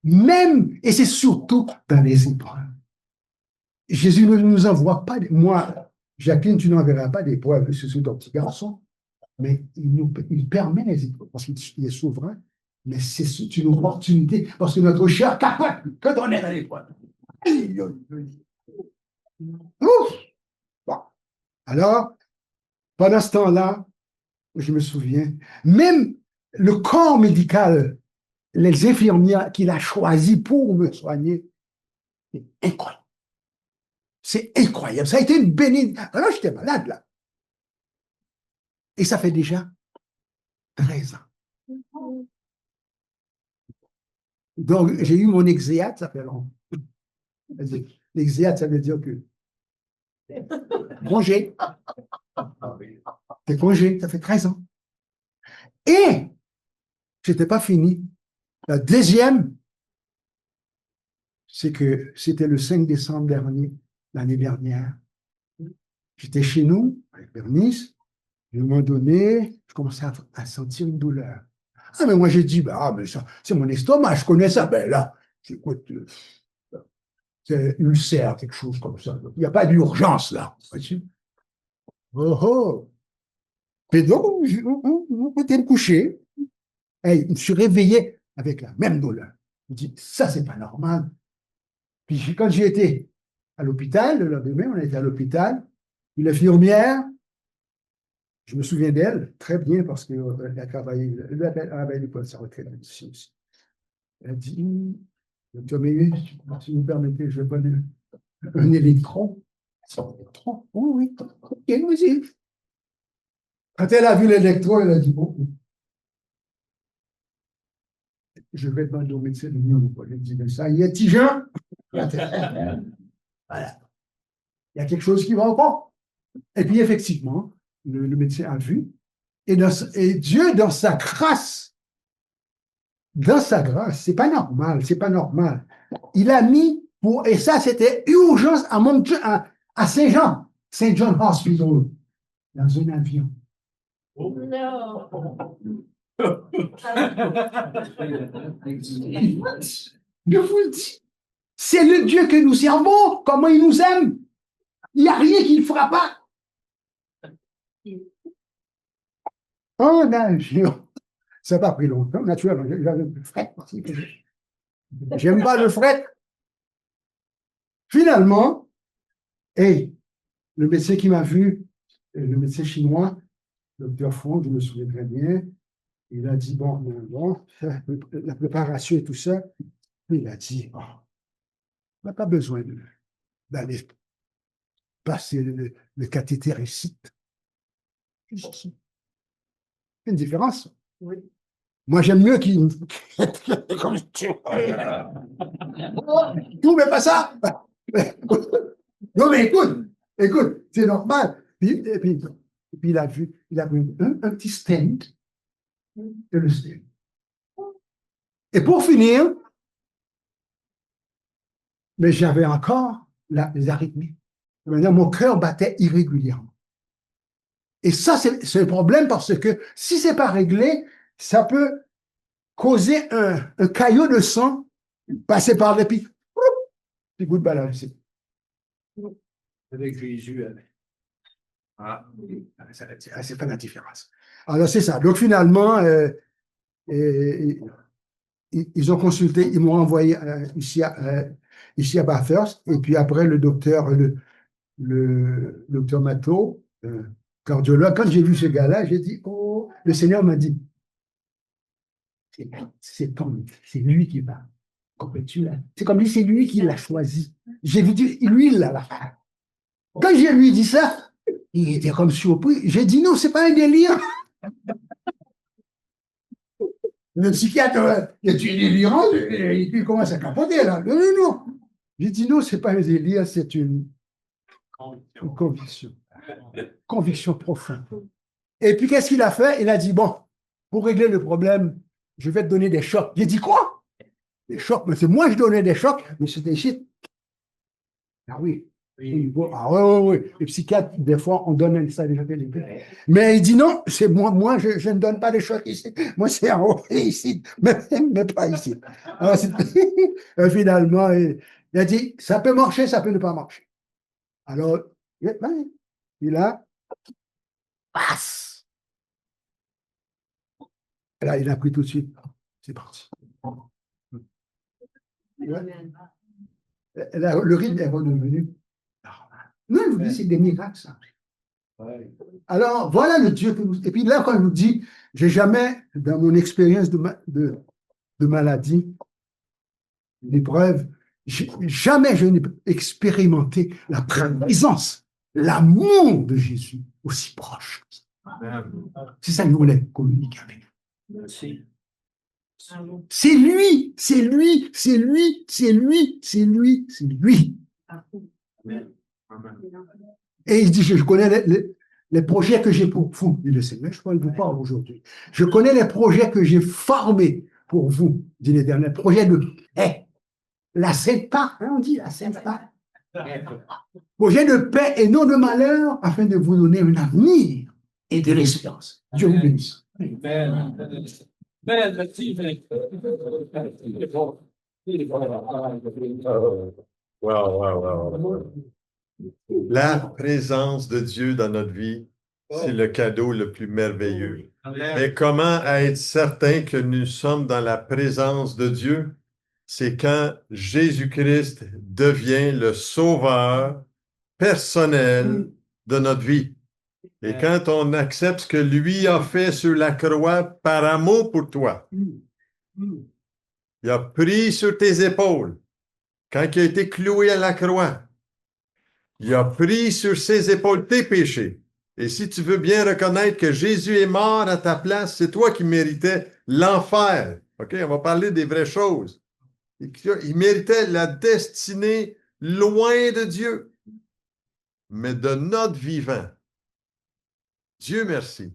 même, et c'est surtout dans les épreuves. Jésus ne nous envoie pas, moi, Jacqueline, tu n'enverras pas d'épreuves sur ton petit garçon, mais il permet les épreuves parce qu'il est souverain, mais c'est une opportunité parce que notre chair capable que d'en être à l'épreuve. Bon. Alors, pendant ce temps-là, je me souviens, même le corps médical, les infirmières qu'il a choisi pour me soigner, c'est incroyable. C'est incroyable. Ça a été une bénédiction. Alors, j'étais malade, là. Et ça fait déjà 13 ans. Donc, j'ai eu mon exéate, ça fait longtemps. L'exéate, ça veut dire que congé. T'es congé, ça fait 13 ans. Et, c'était pas fini. La deuxième, c'est que c'était le 5 décembre dernier, l'année dernière. J'étais chez nous, avec Bernice. À un moment donné, je commençais à sentir une douleur. Ah, mais moi, j'ai dit, bah, ah, mais ça, c'est mon estomac, je connais ça. Ben là, écoute, c'est ulcère, quelque chose comme ça. Il n'y a pas d'urgence, là. Oh, oh. Et donc, j'étais me coucher. Et je me suis réveillé avec la même douleur. Je me dis, ça, c'est pas normal. Puis quand j'ai été à l'hôpital, le lendemain, on était à l'hôpital, une infirmière, je me souviens d'elle très bien parce qu'elle a travaillé, elle avait pas de sa retraite ici aussi. Elle a dit, docteur Meillet, si vous me permettez, je vais prendre un électron. Un électron? Oui, oui, ok, vas-y. Quand elle a vu l'électron, elle a dit, bon, je vais demander au médecin de venir vous parler. Elle dit, ça y est, petit Jean. Voilà. Il y a quelque chose qui va pas. Et puis, effectivement, le médecin a vu. Et Dieu, dans sa grâce, c'est pas normal, c'est pas normal. Il a mis et ça, c'était urgence à Saint-Jean, Saint John Hospital, dans un avion. Oh non. Je vous le dis, c'est le Dieu que nous servons, comment il nous aime. Il n'y a rien qu'il ne fera pas. En avion. Ça n'a pas pris longtemps, naturellement. J'avais le fret. J'aime pas le fret. Finalement, le médecin qui m'a vu, le médecin chinois, le docteur Fong, je me souviens très bien, il a dit, bon, la préparation et tout ça, il a dit, oh, on n'a pas besoin d'aller passer le cathéter ici. C'est une différence. Oui. Moi, j'aime mieux qu'il. Tout, mais pas ça. Non, mais écoute, c'est normal. Puis il a vu, il a pris un petit stand et le stand. Et pour finir, mais j'avais encore les arythmies. Maintenant, mon cœur battait irrégulièrement. Et ça, c'est le problème parce que si c'est pas réglé, ça peut causer un caillot de sang passer par les pieds. Puis goût de balance. Avec Jésus. C'est pas la différence. Alors, c'est ça. Donc, finalement, ils ont consulté, ils m'ont envoyé ici à Bathurst, et puis après, le docteur Matteau, cardiologue, quand j'ai vu ce gars-là, j'ai dit, oh, le Seigneur m'a dit, c'est lui qui va. C'est comme si c'est lui qui l'a choisi. J'ai vu, lui, il l'a l'affaire. Quand je lui ai dit ça, il était comme surpris. J'ai dit non, c'est pas un délire. Le psychiatre, il est délirant, il commence à capoter là. Non. J'ai dit non, c'est pas un délire, c'est une conviction. Conviction profonde. Et puis qu'est-ce qu'il a fait? Il a dit bon, pour régler le problème, je vais te donner des chocs. J'ai dit quoi? Des chocs, mais c'est moi je donnais des chocs, mais c'était shit. Ah oui. Ah oui. Les psychiatres, des fois, on donne ça déjà. Mais il dit non, c'est moi je ne donne pas des chocs ici. Moi, c'est en haut ici, mais pas ici. Alors, finalement, il a dit ça peut marcher, ça peut ne pas marcher. Alors, il a passe. Là, il a pris tout de suite. C'est parti. Là, le rythme est redevenu. Non, il vous dit, c'est des miracles, ça. Alors, voilà le Dieu que nous. Et puis là, quand il nous dit, j'ai jamais, dans mon expérience de maladie, d'épreuve, jamais je n'ai expérimenté la présence, l'amour de Jésus aussi proche. C'est ça que nous voulons communiquer avec lui. Merci. C'est lui. Et il dit, je connais les projets que j'ai pour vous, dit le Seigneur. Je vous parle aujourd'hui. Je connais les projets que j'ai formés pour vous, dit l'Éternel. Projet de paix. La sainte paix, hein, on dit la sainte paix. Projet de paix et non de malheur, afin de vous donner un avenir et de l'espérance. Dieu vous bénisse. Wow. La présence de Dieu dans notre vie, c'est le cadeau le plus merveilleux. Mais comment être certain que nous sommes dans la présence de Dieu? C'est quand Jésus-Christ devient le sauveur personnel de notre vie. Et quand on accepte ce que lui a fait sur la croix par amour pour toi, il a pris sur tes épaules, quand il a été cloué à la croix, il a pris sur ses épaules tes péchés. Et si tu veux bien reconnaître que Jésus est mort à ta place, c'est toi qui méritais l'enfer. OK? On va parler des vraies choses. Il méritait la destinée loin de Dieu. Mais de notre vivant, Dieu merci,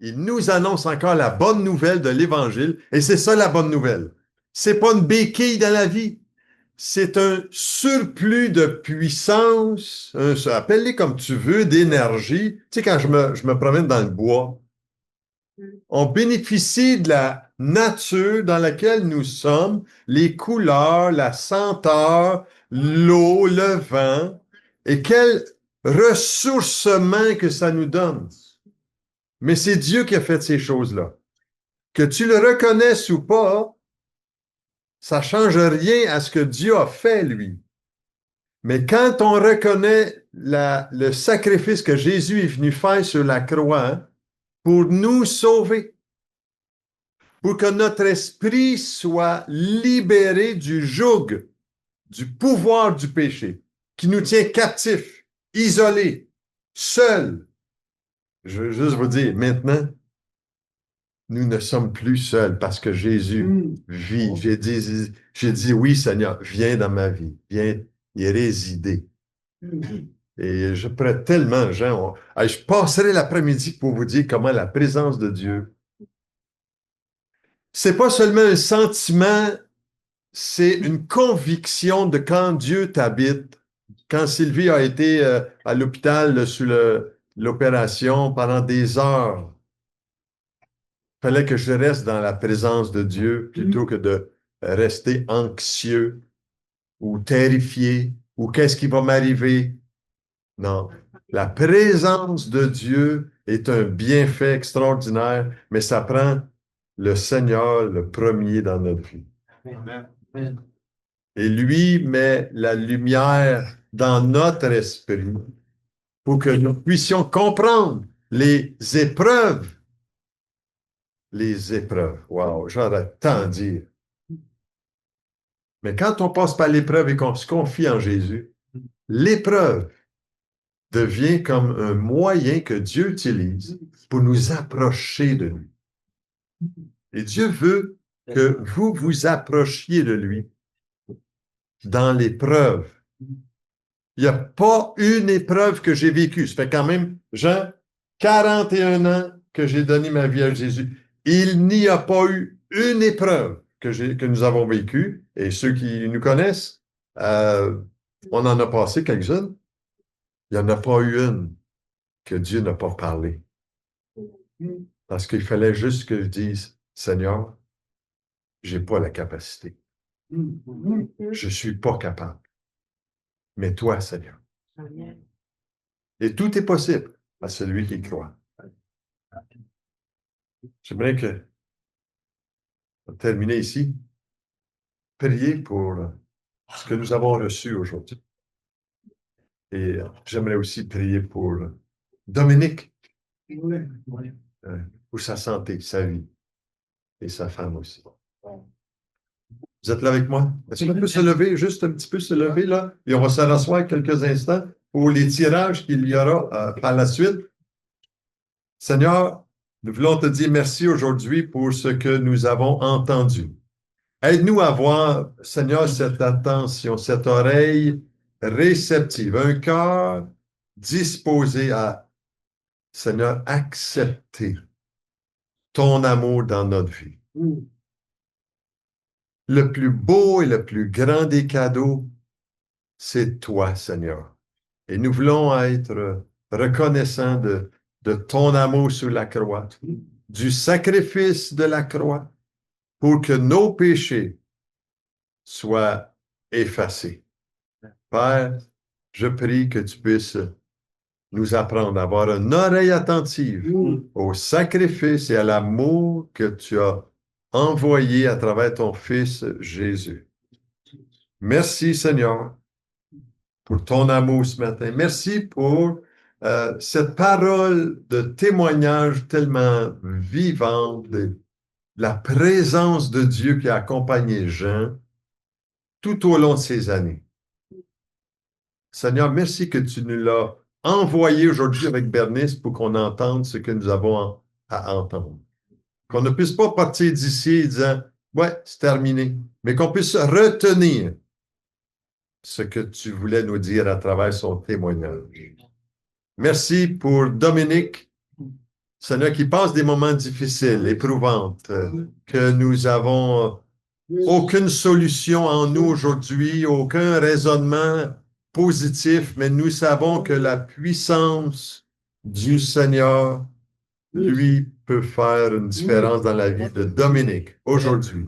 il nous annonce encore la bonne nouvelle de l'Évangile. Et c'est ça la bonne nouvelle. C'est pas une béquille dans la vie. C'est un surplus de puissance, appelle-les comme tu veux, d'énergie. Tu sais, quand je me promène dans le bois, on bénéficie de la nature dans laquelle nous sommes, les couleurs, la senteur, l'eau, le vent, et quel ressourcement que ça nous donne. Mais c'est Dieu qui a fait ces choses-là. Que tu le reconnaisses ou pas, ça ne change rien à ce que Dieu a fait, lui. Mais quand on reconnaît le sacrifice que Jésus est venu faire sur la croix pour nous sauver, pour que notre esprit soit libéré du joug, du pouvoir du péché, qui nous tient captifs, isolés, seuls. Je veux juste vous dire, maintenant, nous ne sommes plus seuls parce que Jésus vit. J'ai dit, oui, Seigneur, viens dans ma vie, viens y résider. Et je pourrais tellement, Jean, je passerai l'après-midi pour vous dire comment la présence de Dieu, c'est pas seulement un sentiment, c'est une conviction de quand Dieu t'habite. Quand Sylvie a été à l'hôpital sous l'opération pendant des heures, il fallait que je reste dans la présence de Dieu plutôt que de rester anxieux ou terrifié ou qu'est-ce qui va m'arriver. Non, la présence de Dieu est un bienfait extraordinaire, mais ça prend le Seigneur le premier dans notre vie. Amen. Et lui met la lumière dans notre esprit pour que nous puissions comprendre les épreuves. Les épreuves. Wow, j'aurais tant à dire. Mais quand on passe par l'épreuve et qu'on se confie en Jésus, l'épreuve devient comme un moyen que Dieu utilise pour nous approcher de lui. Et Dieu veut que vous vous approchiez de lui dans l'épreuve. Il n'y a pas une épreuve que j'ai vécue. Ça fait quand même, Jean, 41 ans que j'ai donné ma vie à Jésus. Il n'y a pas eu une épreuve que nous avons vécue. Et ceux qui nous connaissent, on en a passé quelques-unes. Il n'y en a pas eu une que Dieu n'a pas parlé. Parce qu'il fallait juste que je dise, Seigneur, je n'ai pas la capacité. Je ne suis pas capable. Mais toi, Seigneur. Et tout est possible à celui qui croit. J'aimerais que, pour terminer ici, prier pour ce que nous avons reçu aujourd'hui. Et j'aimerais aussi prier pour Dominique, pour sa santé, sa vie, et sa femme aussi. Vous êtes là avec moi? Est-ce qu'on peut se lever, juste un petit peu se lever là, et on va se rasseoir quelques instants pour les tirages qu'il y aura par la suite. Seigneur, nous voulons te dire merci aujourd'hui pour ce que nous avons entendu. Aide-nous à avoir, Seigneur, cette attention, cette oreille réceptive, un cœur disposé à Seigneur, accepter ton amour dans notre vie. Le plus beau et le plus grand des cadeaux, c'est toi, Seigneur. Et nous voulons être reconnaissants de ton amour sur la croix, du sacrifice de la croix, pour que nos péchés soient effacés. Père, je prie que tu puisses nous apprendre à avoir une oreille attentive au sacrifice et à l'amour que tu as envoyé à travers ton Fils Jésus. Merci, Seigneur, pour ton amour ce matin. Merci pour cette parole de témoignage tellement vivante de la présence de Dieu qui a accompagné Jean tout au long de ces années. Seigneur, merci que tu nous l'as envoyé aujourd'hui avec Bernice pour qu'on entende ce que nous avons à entendre. Qu'on ne puisse pas partir d'ici disant « Ouais, c'est terminé », mais qu'on puisse retenir ce que tu voulais nous dire à travers son témoignage. Merci pour Dominique, Seigneur, qui passe des moments difficiles, éprouvants, que nous avons aucune solution en nous aujourd'hui, aucun raisonnement positif, mais nous savons que la puissance du Seigneur, lui, peut faire une différence dans la vie de Dominique aujourd'hui.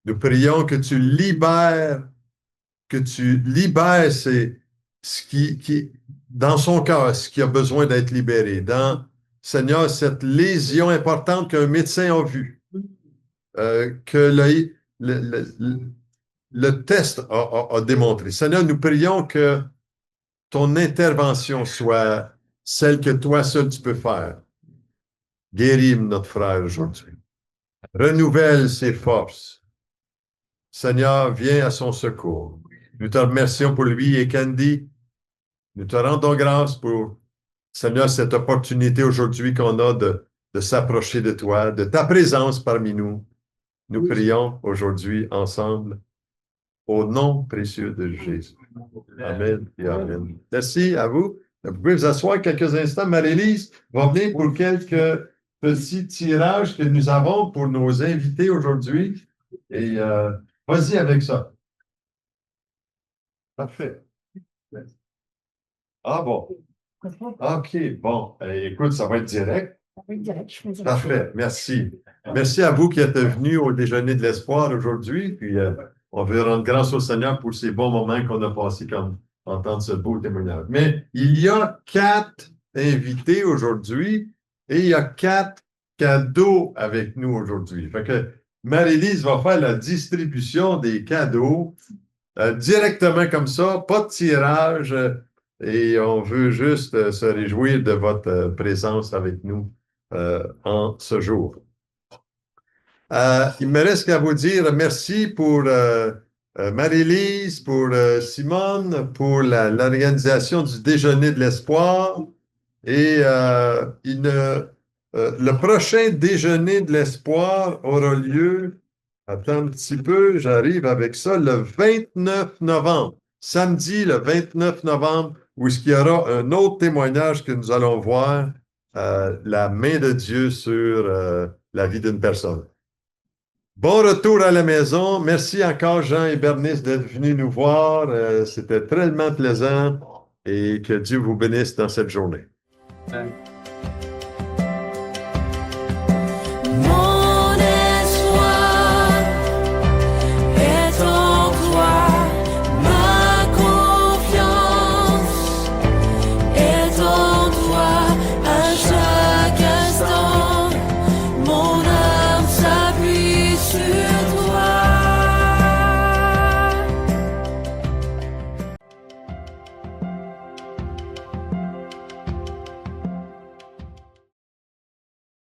Nous prions que tu libères ce qui dans son cœur, ce qui a besoin d'être libéré. Dans, Seigneur, cette lésion importante qu'un médecin a vue, que le test a démontré. Seigneur, nous prions que ton intervention soit celle que toi seul tu peux faire. Guéris notre frère aujourd'hui. Renouvelle ses forces. Seigneur, viens à son secours. Nous te remercions pour lui et Candy. Nous te rendons grâce pour, Seigneur, cette opportunité aujourd'hui qu'on a de s'approcher de toi, de ta présence parmi nous. Nous prions aujourd'hui ensemble au nom précieux de Jésus. Amen et amen. Merci à vous. Vous pouvez vous asseoir quelques instants. Marie-Lise va venir pour quelques petits tirages que nous avons pour nos invités aujourd'hui. Et vas-y avec ça. Parfait. Ah bon. OK, bon. Écoute, ça va être direct. Parfait, merci. Merci à vous qui êtes venus au déjeuner de l'espoir aujourd'hui. Puis on veut rendre grâce au Seigneur pour ces bons moments qu'on a passés comme entendre ce beau témoignage. Mais il y a 4 invités aujourd'hui et il y a 4 cadeaux avec nous aujourd'hui. Fait que Marie-Lise va faire la distribution des cadeaux directement comme ça, pas de tirage. Et on veut juste se réjouir de votre présence avec nous en ce jour. Il me reste qu'à vous dire merci pour Marie-Lise, pour Simone, pour l'organisation du déjeuner de l'espoir. Et le prochain déjeuner de l'espoir aura lieu, attends un petit peu, j'arrive avec ça, le 29 novembre. Samedi, le 29 novembre, où il y aura un autre témoignage que nous allons voir, la main de Dieu sur la vie d'une personne. Bon retour à la maison. Merci encore, Jean et Bernice, d'être venus nous voir. C'était tellement plaisant et que Dieu vous bénisse dans cette journée. Amen.